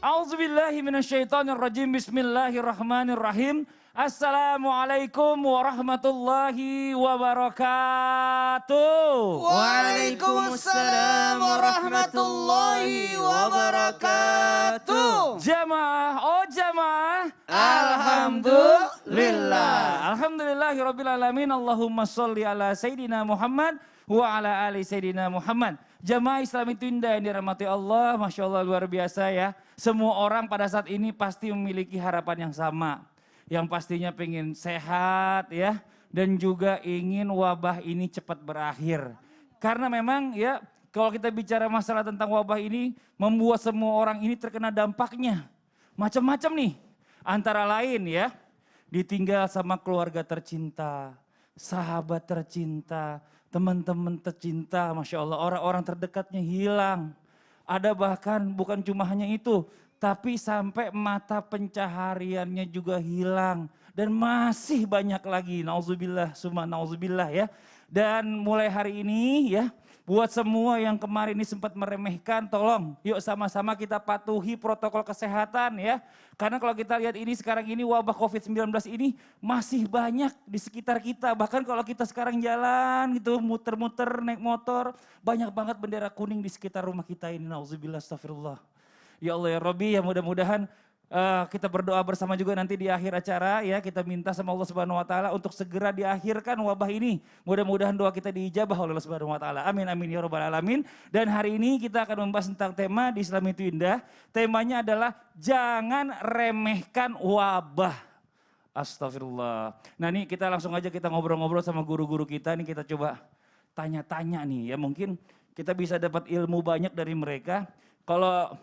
A'udzubillahi minasyaitonirrajim. Bismillahirrahmanirrahim. Assalamualaikum warahmatullahi wabarakatuh. Waalaikumsalam warahmatullahi wabarakatuh. Jamaah, oh jamaah. Alhamdulillah. Alhamdulillahirabbil alamin. Allahumma sholli ala sayidina Muhammad wa ala ali sayidina Muhammad. Jamaah Islam itu indah yang dirahmati Allah, Masya Allah luar biasa ya. Semua orang pada saat ini pasti memiliki harapan yang sama. Yang pastinya pengen sehat ya. Dan juga ingin wabah ini cepat berakhir. Karena memang ya kalau kita bicara masalah tentang wabah ini membuat semua orang ini terkena dampaknya. Macam-macam nih. Antara lain ya ditinggal sama keluarga tercinta, sahabat tercinta, teman-teman tercinta, Masya Allah, orang-orang terdekatnya hilang. Ada bahkan bukan cuma hanya itu, tapi sampai mata pencahariannya juga hilang. Dan masih banyak lagi, nauzubillah, summa nauzubillah ya. Dan mulai hari ini ya, buat semua yang kemarin ini sempat meremehkan, tolong yuk sama-sama kita patuhi protokol kesehatan ya. Karena kalau kita lihat ini sekarang ini wabah COVID-19 ini masih banyak di sekitar kita. Bahkan kalau kita sekarang jalan gitu muter-muter naik motor, banyak banget bendera kuning di sekitar rumah kita ini. Nauzubillah, astagfirullah. Ya Allah ya Rabbi, ya mudah-mudahan kita berdoa bersama juga nanti di akhir acara ya, kita minta sama Allah Subhanahu wa taala untuk segera diakhirkan wabah ini. Mudah-mudahan doa kita diijabah oleh Allah Subhanahu wa taala. Amin amin ya rabbal alamin. Dan hari ini kita akan membahas tentang tema di Islam itu indah. Temanya adalah jangan remehkan wabah. Astagfirullah. Nah nih kita langsung aja kita ngobrol-ngobrol sama guru-guru kita nih, kita coba tanya-tanya nih ya, mungkin kita bisa dapat ilmu banyak dari mereka. Kalau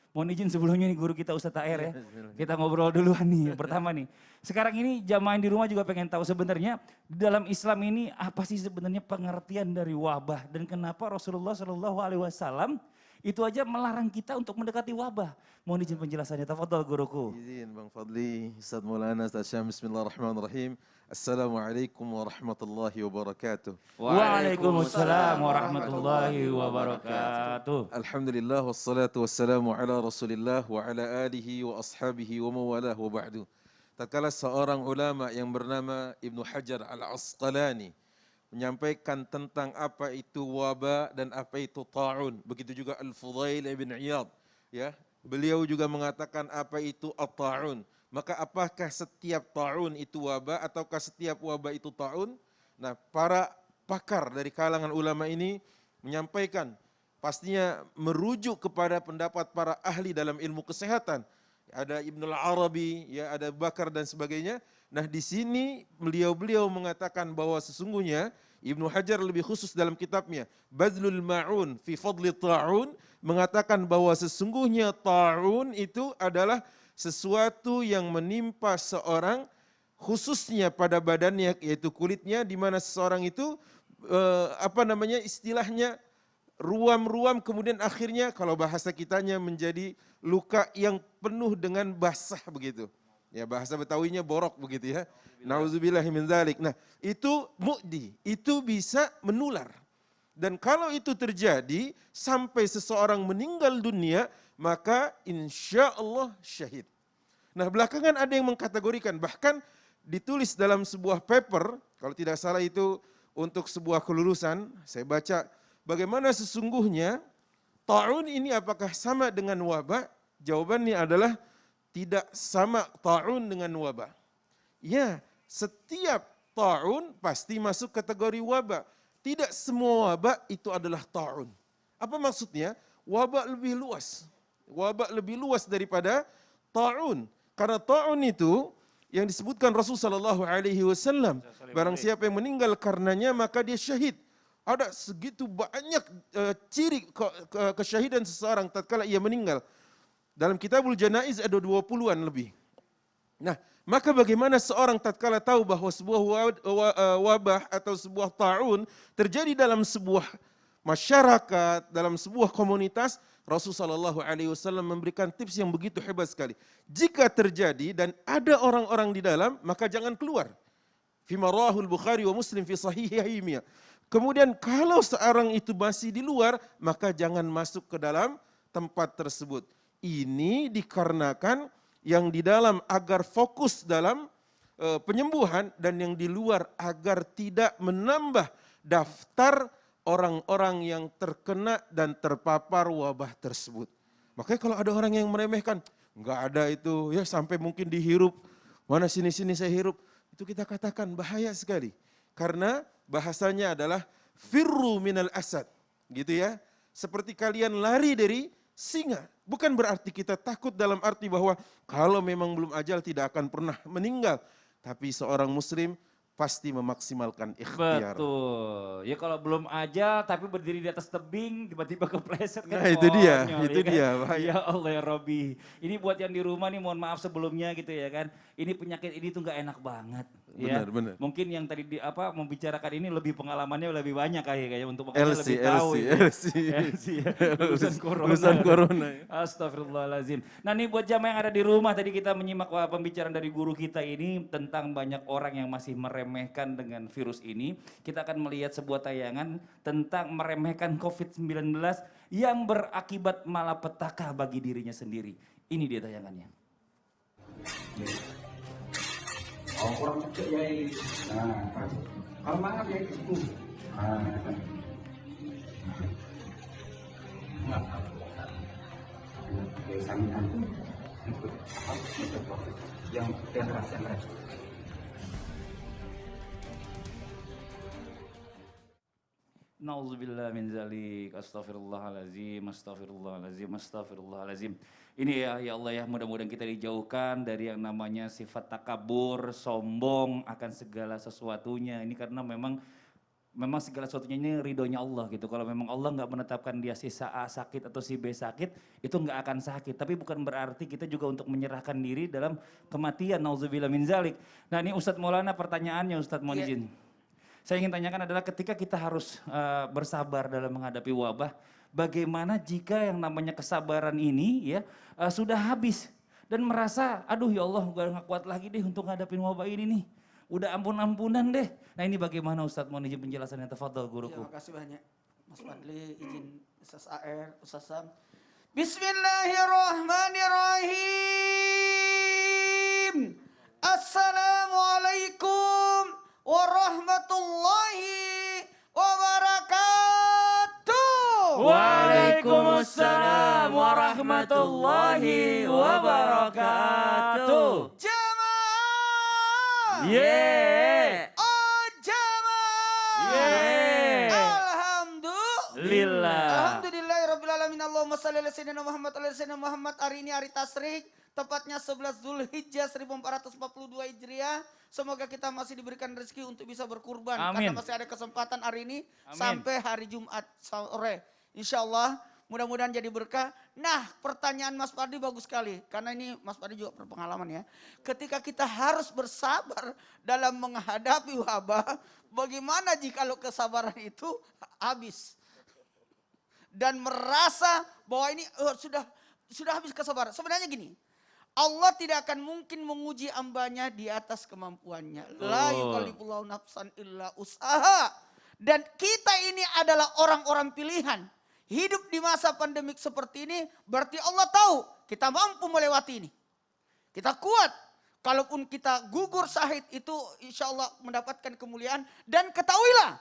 mohon izin sebelumnya nih guru kita Ustadz Taher ya. Kita ngobrol duluan nih pertama nih. Sekarang ini jamaah di rumah juga pengen tahu sebenarnya di dalam Islam ini apa sih sebenarnya pengertian dari wabah. Dan kenapa Rasulullah SAW itu aja melarang kita untuk mendekati wabah. Mohon izin penjelasannya, tafadhol guruku. Izin Bang Fadli, Ustaz Maulana, Ustaz Syam, bismillahirrahmanirrahim. Assalamualaikum warahmatullahi wabarakatuh. Waalaikumsalam warahmatullahi wabarakatuh. Alhamdulillah wassalatu wassalamu ala Rasulillah wa ala alihi wa ashabihi wa mawalah wa ba'du. Tatkala seorang ulama yang bernama Ibnu Hajar Al-Asqalani menyampaikan tentang apa itu wabah dan apa itu ta'un. Begitu juga Al-Fudail ibn Iyad ya. Beliau juga mengatakan apa itu at-ta'un. Maka apakah setiap ta'un itu wabah ataukah setiap wabah itu ta'un? Nah, para pakar dari kalangan ulama ini menyampaikan pastinya merujuk kepada pendapat para ahli dalam ilmu kesehatan. Ada Ibnul Arabi, ya, ada Bakar dan sebagainya. Nah, di sini beliau mengatakan bahwa sesungguhnya Ibnu Hajar lebih khusus dalam kitabnya Badlul Ma'un fi Fadli Ta'un mengatakan bahwa sesungguhnya ta'un itu adalah sesuatu yang menimpa seorang khususnya pada badannya yaitu kulitnya, di mana seseorang itu istilahnya ruam-ruam kemudian akhirnya kalau bahasa kitanya menjadi luka yang penuh dengan basah begitu. Ya bahasa Betawinya borok begitu ya. Nauzubillahi min dzalik. Nah, itu mu'di, itu bisa menular. Dan kalau itu terjadi sampai seseorang meninggal dunia, maka insya Allah syahid. Nah belakangan ada yang mengkategorikan, bahkan ditulis dalam sebuah paper, kalau tidak salah itu untuk sebuah kelulusan, saya baca bagaimana sesungguhnya ta'un ini apakah sama dengan wabah? Jawabannya adalah tidak sama ta'un dengan wabah. Ya, setiap ta'un pasti masuk kategori wabah. Tidak semua wabah itu adalah ta'un. Apa maksudnya? Wabah lebih luas. Wabah lebih luas daripada ta'un. Karena ta'un itu yang disebutkan Rasulullah SAW, barang siapa yang meninggal karenanya maka dia syahid. Ada segitu banyak ciri kesyahidan seseorang tatkala ia meninggal. Dalam Kitabul Janaiz ada 20-an lebih. Nah, maka bagaimana seorang tatkala tahu bahwa sebuah wabah atau sebuah ta'un terjadi dalam sebuah masyarakat, dalam sebuah komunitas, Rasulullah SAW memberikan tips yang begitu hebat sekali. Jika terjadi dan ada orang-orang di dalam, maka jangan keluar. Fima rawahul Bukhari wa Muslim fi sahihihima. Kemudian kalau seorang itu masih di luar, maka jangan masuk ke dalam tempat tersebut. Ini dikarenakan yang di dalam agar fokus dalam penyembuhan dan yang di luar agar tidak menambah daftar orang-orang yang terkena dan terpapar wabah tersebut. Makanya kalau ada orang yang meremehkan, enggak ada itu, ya sampai mungkin dihirup, mana sini-sini saya hirup, itu kita katakan bahaya sekali. Karena bahasanya adalah firru minal asad, gitu ya. Seperti kalian lari dari singa. Bukan berarti kita takut dalam arti bahwa kalau memang belum ajal tidak akan pernah meninggal. Tapi seorang muslim pasti memaksimalkan ikhtiar. Betul. Ya kalau belum aja tapi berdiri di atas tebing tiba-tiba kepleset kan. Nah itu dia, konyol, itu ya kan? dia bahaya. Ya Allah ya Robbi. Ini buat yang di rumah nih mohon maaf sebelumnya gitu ya kan. Ini penyakit ini tuh nggak enak banget. Ya. Benar, benar. Mungkin yang tadi membicarakan ini lebih pengalamannya lebih banyak kayaknya untuk makanya LC, lebih tahu. LC. LC ya. Lulusan corona. Lulusan corona. Astagfirullahaladzim. Nah ini buat jamaah yang ada di rumah tadi kita menyimak pembicaraan dari guru kita ini tentang banyak orang yang masih meremehkan dengan virus ini. Kita akan melihat sebuah tayangan tentang meremehkan COVID-19 yang berakibat malapetaka bagi dirinya sendiri. Ini dia tayangannya. Oh, kurang kecil ya. Nah, kalau mana ya itu. Nah, saminan ikut yang keras yang keras. Nauzubillah min zalik, astagfirullahalazim, astagfirullahalazim, astagfirullahalazim. Ini ya Allah ya, mudah-mudahan kita dijauhkan dari yang namanya sifat takabur, sombong akan segala sesuatunya. Ini karena memang segala sesuatunya ini ridhonya Allah gitu. Kalau memang Allah nggak menetapkan dia si A sakit atau si B sakit, itu nggak akan sakit. Tapi bukan berarti kita juga untuk menyerahkan diri dalam kematian, nauzubillah min zalik. Nah ini Ustadz Maulana pertanyaannya Ustadz mohon izin. Saya ingin tanyakan adalah ketika kita harus bersabar dalam menghadapi wabah, bagaimana jika yang namanya kesabaran ini ya sudah habis dan merasa aduh ya Allah gak kuat lagi deh untuk ngadapin wabah ini nih. Udah ampun-ampunan deh. Nah ini bagaimana Ustadz mohon izin penjelasannya, tafadhol guruku. Terima kasih banyak. Mas Fadli izin Ustaz AR, Ustaz Sam. Bismillahirrahmanirrahim. Assalamualaikum warahmatullahi wabarakatuh. Waalaikumsalam warahmatullahi wabarakatuh. Jamaah. Yeah. Oh jamaah. Yeah. Alhamdulillah. Alhamdulillahirabbil alamin. Allahumma shalli ala sayyidina Muhammad ala sayyidina Muhammad. Hari ini hari tasyrik, tepatnya 11 Zulhijjah 1442 Hijriah. Semoga kita masih diberikan rezeki untuk bisa berkurban. Amin. Karena masih ada kesempatan hari ini. Amin. Sampai hari Jumat sore. Insya Allah mudah-mudahan jadi berkah. Nah pertanyaan Mas Fadli bagus sekali. Karena ini Mas Fadli juga berpengalaman ya. Ketika kita harus bersabar dalam menghadapi wabah. Bagaimana jika kesabaran itu habis. Dan merasa bahwa ini sudah habis kesabaran. Sebenarnya gini. Allah tidak akan mungkin menguji hambanya di atas kemampuannya. La yukallifullahu nafsan illa usaha. Dan kita ini adalah orang-orang pilihan. Hidup di masa pandemik seperti ini berarti Allah tahu kita mampu melewati ini. Kita kuat. Kalaupun kita gugur syahid itu insya Allah mendapatkan kemuliaan. Dan ketahuilah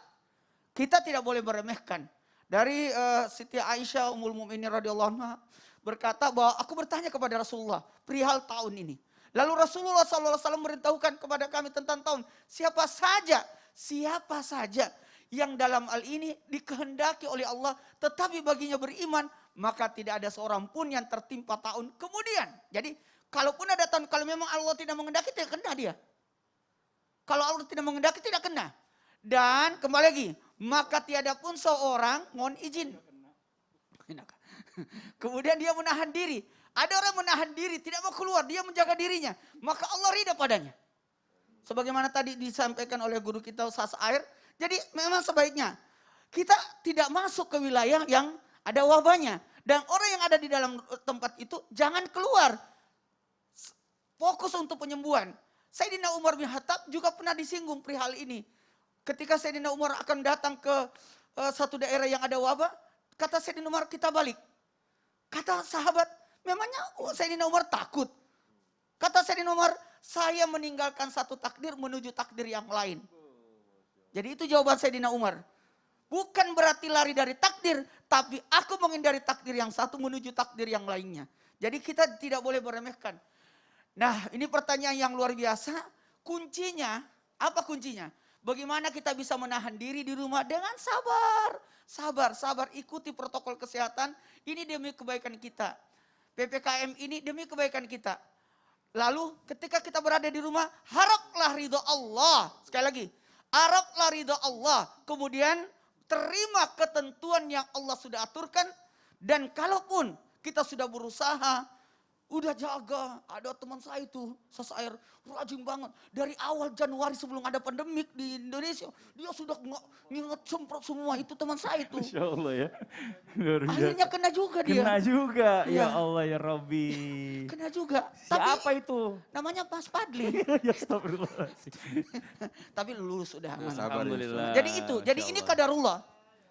kita tidak boleh meremehkan. Dari Siti Aisyah Ummul Mukminin radhiyallahu anha berkata bahwa aku bertanya kepada Rasulullah perihal tahun ini. Lalu Rasulullah SAW memberitahukan kepada kami tentang tahun. Siapa saja yang dalam hal ini dikehendaki oleh Allah tetapi baginya beriman, maka tidak ada seorang pun yang tertimpa tahun kemudian. Jadi kalaupun ada tahun, kalau memang Allah tidak menghendaki tidak kena dia. Kalau Allah tidak menghendaki tidak kena. Dan kembali lagi, maka tiada pun seorang mohon izin. Kemudian dia menahan diri. Ada orang menahan diri, tidak mau keluar, dia menjaga dirinya. Maka Allah ridha padanya. Sebagaimana tadi disampaikan oleh guru kita Ustaz Air. Jadi memang sebaiknya kita tidak masuk ke wilayah yang ada wabahnya. Dan orang yang ada di dalam tempat itu jangan keluar. Fokus untuk penyembuhan. Sayyidina Umar bin Khattab juga pernah disinggung perihal ini. Ketika Sayyidina Umar akan datang ke satu daerah yang ada wabah. Kata Sayyidina Umar kita balik. Kata sahabat, Memangnya Sayyidina Umar takut? Kata Sayyidina Umar, saya meninggalkan satu takdir menuju takdir yang lain. Jadi itu jawaban Sayyidina Umar. Bukan berarti lari dari takdir, tapi aku menghindari takdir yang satu menuju takdir yang lainnya. Jadi kita tidak boleh meremehkan. Nah, ini pertanyaan yang luar biasa. Kuncinya, apa kuncinya? Bagaimana kita bisa menahan diri di rumah dengan sabar. Sabar, ikuti protokol kesehatan. Ini demi kebaikan kita. PPKM ini demi kebaikan kita. Lalu ketika kita berada di rumah, haraplah ridho Allah. Sekali lagi, haraplah ridho Allah. Kemudian terima ketentuan yang Allah sudah aturkan. Dan kalaupun kita sudah berusaha, udah jaga. Ada teman saya itu, sesair rajin banget. Dari awal Januari sebelum ada pandemik di Indonesia, dia sudah nginget semprot semua. Itu teman saya itu. Masya Allah ya. Luar biasa. Akhirnya kena juga dia. Kena juga, Iya. ya Allah ya Rabbi. Kena juga. Siapa itu? Namanya Mas Fadli. Ya astagfirullahaladzim. Tapi lulus sudah aman. Sabar, Alhamdulillah. Jadi itu, jadi Masya ini Allah. qadarullah.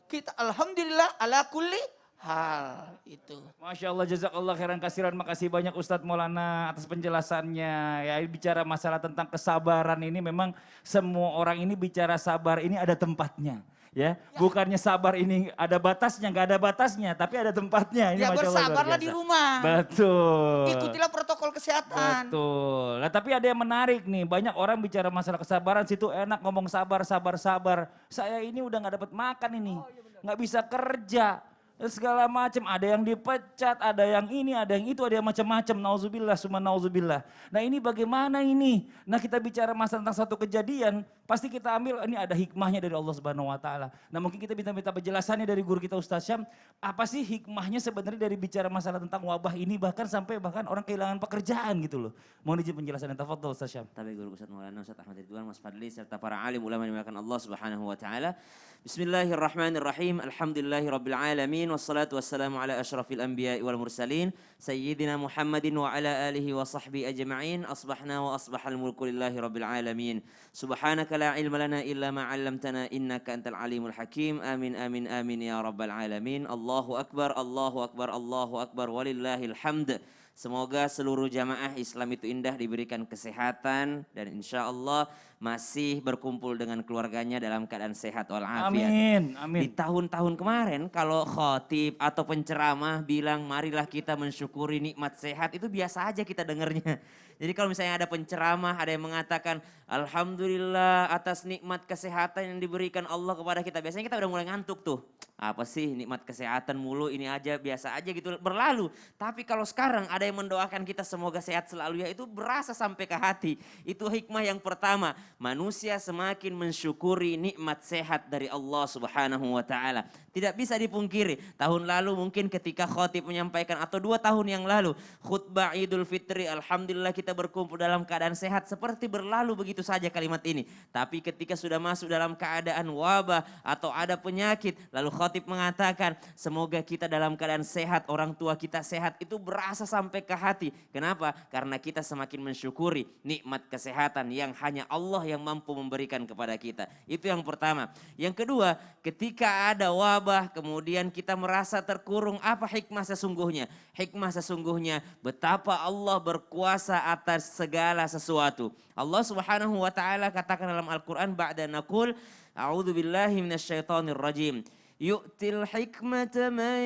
Kita alhamdulillah ala kulli hal itu. Masya Allah, jazakallah khairan kasiran. Makasih banyak Ustadz Maulana atas penjelasannya. Ya, bicara masalah tentang kesabaran ini memang semua orang ini bicara sabar ini ada tempatnya. Ya, bukannya sabar ini ada batasnya, nggak ada batasnya, tapi ada tempatnya. Ini Ya Masya Allah, luar bersabarlah di biasa. rumah. Betul. Ikutilah protokol kesehatan. Betul. Nah, tapi ada yang menarik nih. Banyak orang bicara masalah kesabaran, situ enak ngomong sabar, sabar, sabar. Saya ini udah nggak dapat makan ini, nggak bisa kerja. Segala macam, ada yang dipecat, ada yang ini, ada yang itu, ada yang macam-macam. Nauzubillah, summa nauzubillah. Nah ini bagaimana ini? Nah kita bicara masalah tentang satu kejadian, pasti kita ambil ini ada hikmahnya dari Allah Subhanahu Wa Taala. Nah mungkin kita minta penjelasannya dari guru kita Ustaz Syam, apa sih hikmahnya sebenarnya dari bicara masalah tentang wabah ini bahkan sampai orang kehilangan pekerjaan gitu loh. Mohon izin penjelasannya, tafadhol Ustaz Syam. Tapi guru Ustaz Maulana, Ustaz Ahmad Ridwan, Mas Fadli serta para alim ulama yang dimuliakan Allah Subhanahu wa taala. Bismillahirrahmanirrahim. Alhamdulillahirabbil alamin wassalatu wassalamu ala asyrafil anbiya'i wal mursalin sayyidina Muhammadin wa ala alihi wa sahbihi ajma'in. Asbahna wa asbahal mulku lillahi rabbil alamin. Subhanaka la ilma lana illa ma 'allamtana innaka antal alimul hakim. Amin amin amin ya rabbal alamin. Allahu akbar, Allahu akbar, Allahu akbar walillahil hamd. Semoga seluruh jamaah Islam itu indah diberikan kesehatan dan insya Allah masih berkumpul dengan keluarganya dalam keadaan sehat walafiat. Amin, Di amin. tahun-tahun kemarin kalau khotib atau penceramah bilang marilah kita mensyukuri nikmat sehat, itu biasa aja kita dengarnya. Jadi kalau misalnya ada penceramah, ada yang mengatakan alhamdulillah atas nikmat kesehatan yang diberikan Allah kepada kita. Biasanya kita udah mulai ngantuk tuh. Apa sih nikmat kesehatan mulu, ini aja biasa aja gitu berlalu. Tapi kalau sekarang ada yang mendoakan kita semoga sehat selalu, ya itu berasa sampai ke hati. Itu hikmah yang pertama. Manusia semakin mensyukuri nikmat sehat dari Allah Subhanahu wa taala. Tidak bisa dipungkiri. Tahun lalu mungkin ketika khotib menyampaikan atau 2 tahun yang lalu khutbah Idul Fitri, alhamdulillah kita berkumpul dalam keadaan sehat, seperti berlalu begitu saja kalimat ini. Tapi ketika sudah masuk dalam keadaan wabah atau ada penyakit, lalu khotib mengatakan semoga kita dalam keadaan sehat, orang tua kita sehat, itu berasa sampai ke hati. Kenapa? Karena kita semakin mensyukuri nikmat kesehatan yang hanya Allah yang mampu memberikan kepada kita. Itu yang pertama. Yang kedua, ketika ada wabah kemudian kita merasa terkurung, apa hikmah sesungguhnya? Hikmah sesungguhnya betapa Allah berkuasa atas segala sesuatu. Allah Subhanahu wa taala katakan dalam Al-Qur'an, ba'da naqul a'udzu billahi minasyaitonir rajim. Yu'til hikmata man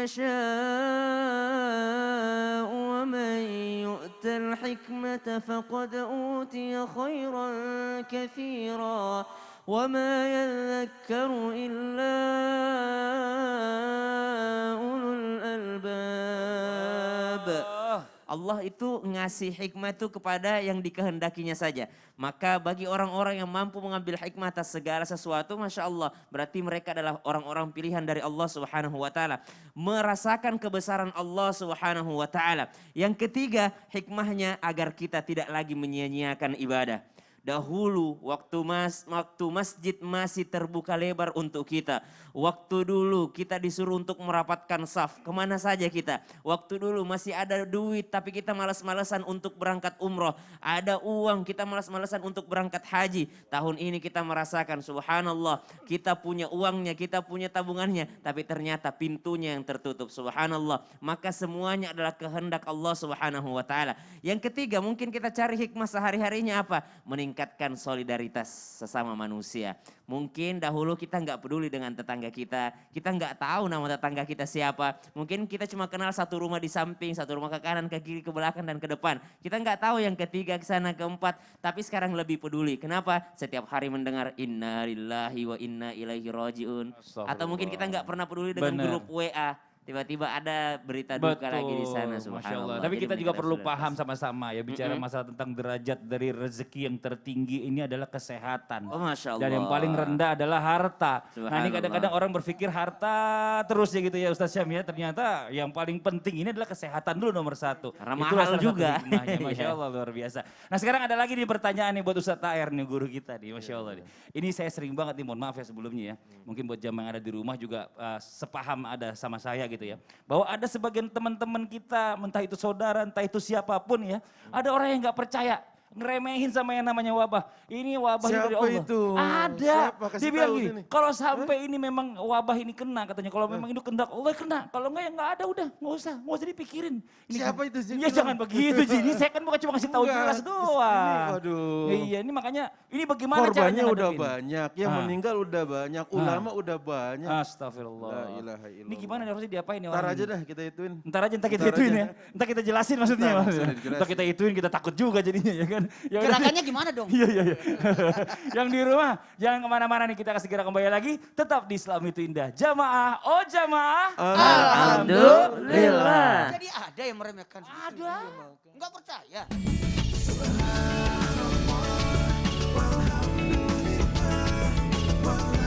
yasha'u wa man yu'tal hikmata faqad utiya khairan katsira wa ma yadhakkaru illa ulul albab. Allah itu ngasih hikmah itu kepada yang dikehendakinya saja. Maka bagi orang-orang yang mampu mengambil hikmah atas segala sesuatu, Masya Allah, berarti mereka adalah orang-orang pilihan dari Allah Subhanahu wa taala. Merasakan kebesaran Allah Subhanahu wa taala. Yang ketiga, hikmahnya agar kita tidak lagi menyia-nyiakan ibadah. Dahulu waktu masjid masih terbuka lebar untuk kita. Waktu dulu kita disuruh untuk merapatkan saf. Kemana saja kita? Waktu dulu masih ada duit tapi kita malas-malasan untuk berangkat umroh. Ada uang kita malas-malasan untuk berangkat haji. Tahun ini kita merasakan subhanallah. Kita punya uangnya, kita punya tabungannya. Tapi ternyata pintunya yang tertutup subhanallah. Maka semuanya adalah kehendak Allah subhanahu wa ta'ala. Yang ketiga mungkin kita cari hikmah sehari-harinya apa? Meningkatkan solidaritas sesama manusia. Mungkin dahulu kita nggak peduli dengan tetangga kita nggak tahu nama tetangga kita siapa. Mungkin kita cuma kenal satu rumah di samping, satu rumah ke kanan, ke kiri, ke belakang, dan ke depan. Kita nggak tahu yang ketiga, ke sana, keempat. Tapi sekarang lebih peduli. Kenapa? Setiap hari mendengar inna lillahi wa inna ilaihi rajiun. Atau mungkin kita nggak pernah peduli dengan Benar. grup WA. Tiba-tiba ada berita duka lagi di sana, Masya Allah. subhanallah. Tapi Jadi kita juga perlu meningkatkan paham solidaritas. sama-sama ya, bicara masalah tentang derajat dari rezeki yang tertinggi ini adalah kesehatan. Oh Masya Allah. Dan yang paling rendah adalah harta. Nah ini Subhanallah. kadang-kadang orang berpikir harta terus ya gitu ya Ustaz Syam ya. Ternyata yang paling penting ini adalah kesehatan dulu nomor satu. Karena Itulah mahal salah satu juga. hikmahnya, Masya Iya. Allah luar biasa. Nah sekarang ada lagi nih pertanyaan nih buat Ustaz Taher nih guru kita nih. Masya Allah nih. Ini saya sering banget nih, mohon maaf ya sebelumnya ya. Mungkin buat jamaah yang ada di rumah juga sepaham ada sama saya gitu ya. Bahwa ada sebagian teman-teman kita, entah itu saudara, entah itu siapapun ya. Ada orang yang nggak percaya, ngeremehin sama yang namanya wabah. Ini wabah Siapa dari Allah. itu? Ada. Siapa? Kasih Dia bilang tahu gini, sini. kalau sampai ini memang wabah ini kena katanya. Kalau memang itu kehendak Allah kena. Kalau enggak ya enggak ada udah. Nggak usah dipikirin. Ini Siapa itu sih? Ya jangan begitu Ji. Ini saya kan bukan cuma ngasih tahu Enggak, jelas doang. waduh. Iya ini makanya, ini bagaimana Korbannya caranya udah ngadepin? banyak, yang Ah. meninggal udah banyak, ulama udah banyak. Astagfirullah. La ilaha illallah. Ini gimana nih, harusnya diapain nih Ntar orang aja ini? dah kita ituin. Ntar aja, ntar kita Ntar ituin aja. ya. Ntar kita jelasin maksudnya. Ntar, Mas. sudah dijelasin. Ntar kita ituin, kita takut juga jadinya ya kan. Ya udah. Gerakannya gimana dong? Iya, iya, iya. Yang di rumah, jangan kemana-mana nih, kita akan segera kembali lagi. Tetap di Islam itu indah. Jamaah, oh jamaah. Alhamdulillah. Jadi ada yang meremehkan. Ada. Enggak percaya. Walhamdulillah, walhamdulillah.